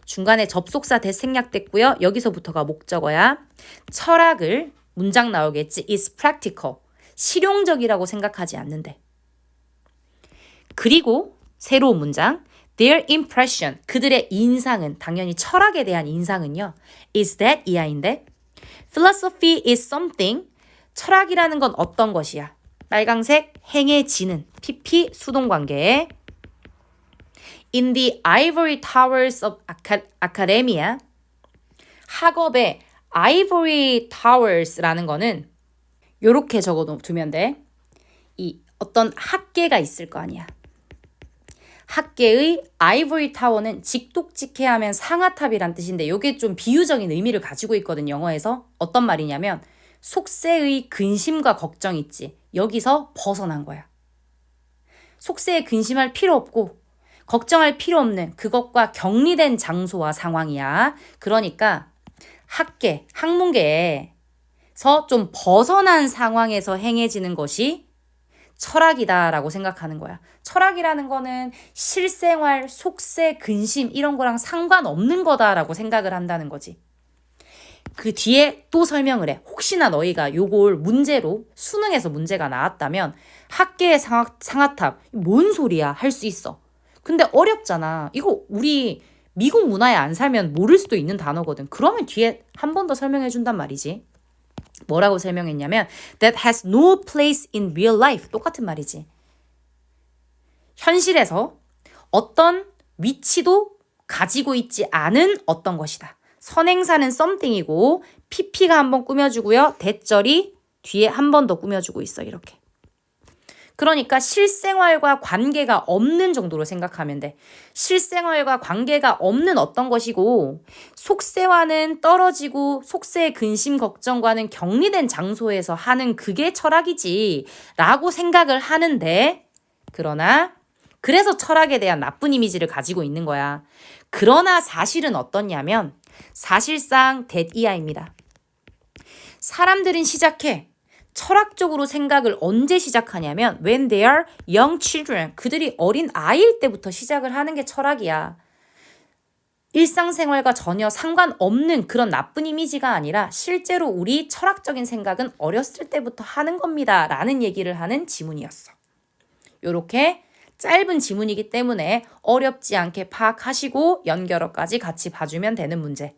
중간에 접속사 대 생략됐고요. 여기서부터가 목적어야. 철학을, 문장 나오겠지. is practical, 실용적이라고 생각하지 않는데. 그리고 새로운 문장. Their impression, 그들의 인상은, 당연히 철학에 대한 인상은요. is that, 이하인데. Philosophy is something, 철학이라는 건 어떤 것이야. 빨강색, 행해지는, PP 수동관계. In the ivory towers of academia, 학업의 ivory towers라는 거는 요렇게 적어두면 돼. 이 어떤 학계가 있을 거 아니야. 학계의 아이보리 타워는 직독직해하면 상아탑이란 뜻인데 이게 좀 비유적인 의미를 가지고 있거든, 영어에서. 어떤 말이냐면 속세의 근심과 걱정 있지. 여기서 벗어난 거야. 속세에 근심할 필요 없고 걱정할 필요 없는 그것과 격리된 장소와 상황이야. 그러니까 학계, 학문계에서 좀 벗어난 상황에서 행해지는 것이 철학이다라고 생각하는 거야. 철학이라는 거는 실생활, 속세, 근심 이런 거랑 상관없는 거다라고 생각을 한다는 거지. 그 뒤에 또 설명을 해. 혹시나 너희가 요걸 문제로 수능에서 문제가 나왔다면 학계의 상아탑 뭔 소리야 할 수 있어. 근데 어렵잖아. 이거 우리 미국 문화에 안 살면 모를 수도 있는 단어거든. 그러면 뒤에 한 번 더 설명해 준단 말이지. 뭐라고 설명했냐면 that has no place in real life. 똑같은 말이지. 현실에서 어떤 위치도 가지고 있지 않은 어떤 것이다. 선행사는 something이고 PP가 한번 꾸며주고요. 대절이 뒤에 한 번 더 꾸며주고 있어. 이렇게. 그러니까 실생활과 관계가 없는 정도로 생각하면 돼. 실생활과 관계가 없는 어떤 것이고 속세와는 떨어지고 속세의 근심 걱정과는 격리된 장소에서 하는 그게 철학이지 라고 생각을 하는데, 그러나 그래서 철학에 대한 나쁜 이미지를 가지고 있는 거야. 그러나 사실은 어떻냐면 사실상 that 이하입니다. 사람들은 시작해. 철학적으로 생각을 언제 시작하냐면 when they are young children. 그들이 어린 아이일 때부터 시작을 하는 게 철학이야. 일상생활과 전혀 상관없는 그런 나쁜 이미지가 아니라 실제로 우리 철학적인 생각은 어렸을 때부터 하는 겁니다. 라는 얘기를 하는 지문이었어. 요렇게 짧은 지문이기 때문에 어렵지 않게 파악하시고 연결어까지 같이 봐주면 되는 문제.